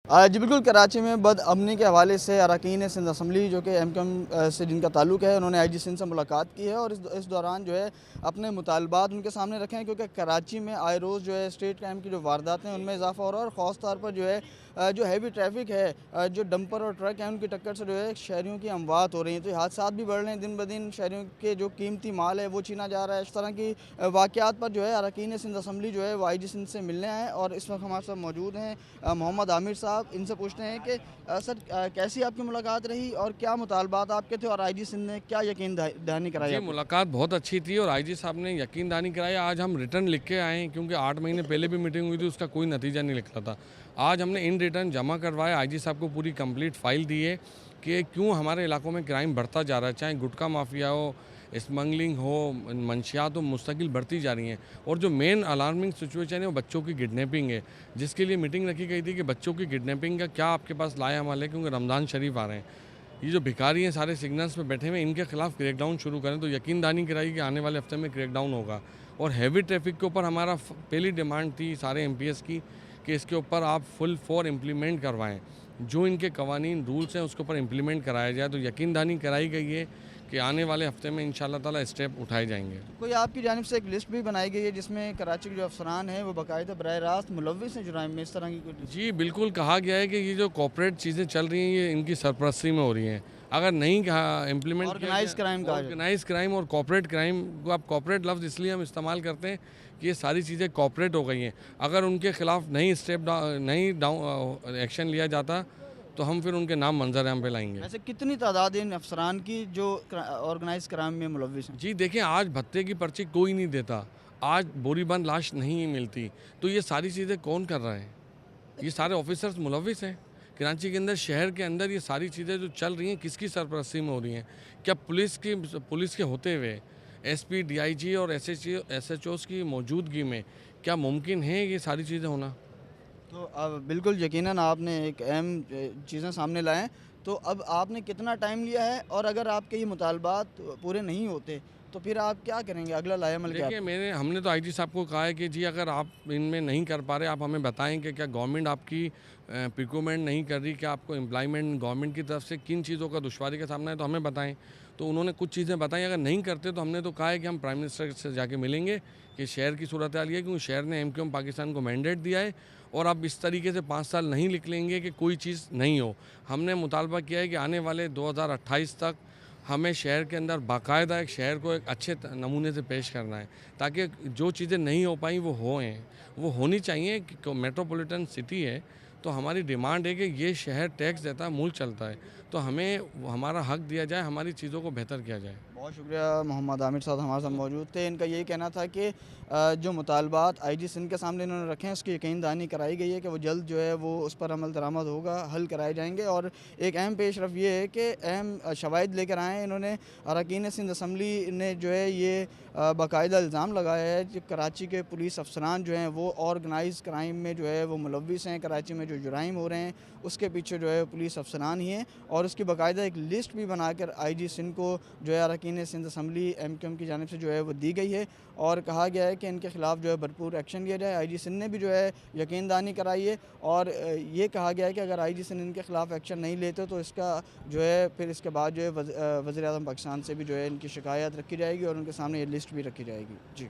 जी बिल्कुल, कराची में बदअमनी के हवाले से अरकान सिंध असम्बली जो कि एमक्यूएम से जिनका ताल्लुक है, उन्होंने आईजी सिंध से मुलाकात की है और इस दौरान जो है अपने मुतालबात उनके सामने रखे हैं, क्योंकि कराची में आए रोज़ जो है स्ट्रीट क्राइम की जो वारदातें हैं उनमें इजाफा हो रहा है और ख़ास तौर पर जो है जो हैवी ट्रैफिक है, जो डंपर और ट्रक हैं उनकी टक्कर से जो है शहरियों की अमवात हो रही हैं, तो हादसात भी बढ़ रहे हैं दिन ब दिन। शहरियों के जो कीमती माल है वो छीना जा रहा है। इस तरह की वाक़यात पर जो है अरकान सिंध असम्बली जो है वो आईजी सिंध से मिलने आए और इस वक्त हमारे साथ मौजूद हैं मोहम्मद आमिर साहब। इनसे पूछते हैं कि सर, कैसी आपकी मुलाकात रही और क्या मुतालबात आपके थे और आईजी सिंध ने क्या यकीन दहानी कराई जी, आपको? मुलाकात बहुत अच्छी थी और आईजी साहब ने यकीन दहानी कराई। आज हम रिटर्न लिख के आए हैं, क्योंकि 8 महीने पहले भी मीटिंग हुई थी, उसका कोई नतीजा नहीं निकला था। आज हमने इन रिटर्न जमा करवाया, आईजी साहब को पूरी कंप्लीट फाइल दी है कि क्यों हमारे इलाकों में क्राइम बढ़ता जा रहा है, चाहे गुटखा माफिया हो, स्मगलिंग हो, मंशियात हो, मुस्तकिल बढ़ती जा रही हैं। और जो मेन अलार्मिंग सिचुएशन है वो बच्चों की किडनैपिंग है, जिसके लिए मीटिंग रखी गई थी कि बच्चों की किडनैपिंग का क्या आपके पास लाया अमल है, क्योंकि रमज़ान शरीफ आ रहे हैं। ये जो भिखारी हैं सारे सिग्नल्स पे बैठे हुए, इनके खिलाफ क्रैकडाउन शुरू करें, तो यकीन दहानी कराई कि आने वाले हफ्ते में क्रैकडाउन होगा। और हैवी ट्रैफिक के ऊपर हमारा पहली डिमांड थी सारे एमपीएस की कि इसके ऊपर आप फुल फॉर इम्प्लीमेंट करवाएं, जो इनके कवानीन रूल्स हैं उसके ऊपर इम्प्लीमेंट कराया जाए। तो यकीन दहानी कराई गई है कि आने वाले हफ्ते में इंशाल्लाह ताला स्टेप उठाए जाएंगे। कोई आपकी जानिब से एक लिस्ट भी बनाई गई है जिसमें कराची के जो अफसरान हैं वो बाकायदा बराह रास्त मुलव्विस हैं जुराइम में, इस तरह की कोई लिस्ट? जी, बिल्कुल कहा गया है कि ये जो कॉर्पोरेट चीज़ें चल रही हैं ये इनकी सरपरस्ती में हो रही हैं। अगर नहीं कहा इम्प्लीमेंट किया ऑर्गेनाइज क्राइम गया, कहा जाता ऑर्गेनाइज़ क्राइम और कॉर्पोरेट क्राइम को, आप कॉर्पोरेट लफ्ज़ इसलिए हम इस्तेमाल करते हैं कि ये सारी चीज़ें कॉर्पोरेट हो गई हैं। अगर उनके खिलाफ नहीं डाउन एक्शन लिया जाता तो हम फिर उनके नाम मंजर-आम पे है। लाएँगे। वैसे कितनी तादाद है इन अफसरान की जो ऑर्गेनाइज क्राइम में मुलव्विस हैं? जी, देखिए, आज भत्ते की पर्ची कोई नहीं देता, आज बोरीबंद लाश नहीं मिलती, तो ये सारी चीज़ें कौन कर रहा है? ये सारे ऑफिसर्स मुलविस हैं। कराची के अंदर, शहर के अंदर ये सारी चीज़ें जो चल रही हैं किसकी सरपरस्ती में हो रही हैं? क्या पुलिस के होते हुए एसपी, डीआईजी और एसएचओज़ की मौजूदगी में क्या मुमकिन है ये सारी चीज़ें होना? तो अब बिल्कुल यकीनन आपने एक अहम चीज़ें सामने लाएँ। तो अब आपने कितना टाइम लिया है और अगर आपके ये मुतालबात पूरे नहीं होते तो फिर आप क्या करेंगे? अगला लाएअमल क्या है देखिए, आपका? हमने तो आईजी साहब को कहा है कि जी, अगर आप इनमें नहीं कर पा रहे, आप हमें बताएं कि क्या गवर्नमेंट आपकी प्रिक्रूटमेंट नहीं कर रही, क्या आपको एम्प्लॉयमेंट गवर्नमेंट की तरफ से किन चीज़ों का दुश्वारी का सामना है, तो हमें बताएं। तो उन्होंने कुछ चीज़ें बताई, अगर नहीं करते तो हमने तो कहा है कि हम प्राइम मिनिस्टर से जाके मिलेंगे कि शहर की सूरत हाल ये है, क्योंकि शहर ने एमक्यूएम पाकिस्तान को मैंडेट दिया है और अब इस तरीके से 5 साल नहीं निकलेंगे कि कोई चीज़ नहीं हो। हमने मुतालबा किया है कि आने वाले 2028 तक हमें शहर के अंदर बाकायदा एक शहर को एक अच्छे नमूने से पेश करना है, ताकि जो चीज़ें नहीं हो पाई वो होएँ, वो होनी चाहिए। कि मेट्रोपॉलिटन सिटी है, तो हमारी डिमांड है कि ये शहर टैक्स देता है, मूल चलता है, तो हमें हमारा हक दिया जाए, हमारी चीज़ों को बेहतर किया जाए। बहुत शुक्रिया। मोहम्मद आमिर साहब हमारे साथ मौजूद थे। इनका यही कहना था कि जो मुतालबात आईजी सिंध के सामने इन्होंने रखे हैं उसकी यकीन दहानी कराई गई है कि वो जल्द जो है वो उस पर अमल दरामद होगा, हल कराए जाएंगे। और एक अहम पेशरफ ये है कि अहम शवाहिद लेकर आए हैं इन्होंने। अरकान सिंध असम्बली ने जो है ये बाकायदा इल्ज़ाम लगाया है कि कराची के पुलिस अफसरान जो हैं वो ऑर्गेनाइज क्राइम में जो है वो मुलव्विस हैं। कराची में जो जुराइम हो रहे हैं उसके पीछे जो है पुलिस अफसरान ही हैं और उसकी बाकायदा एक लिस्ट भी बनाकर आईजी सिंध को जो है अरकान सिंध असम्बली एमक्यूएम की जानिब से जो है वो दी गई है और कहा गया है कि इनके खिलाफ जो है भरपूर एक्शन लिया जाए। आईजी सिंध ने भी जो है यकीन दहानी कराई है और ये कहा गया है कि अगर आईजी सिंध इनके खिलाफ एक्शन नहीं लेते तो इसका जो है फिर इसके बाद जो है वज़ीर आज़म पाकिस्तान से भी जो है इनकी शिकायत रखी जाएगी और उनके सामने ये लिस्ट भी रखी जाएगी। जी।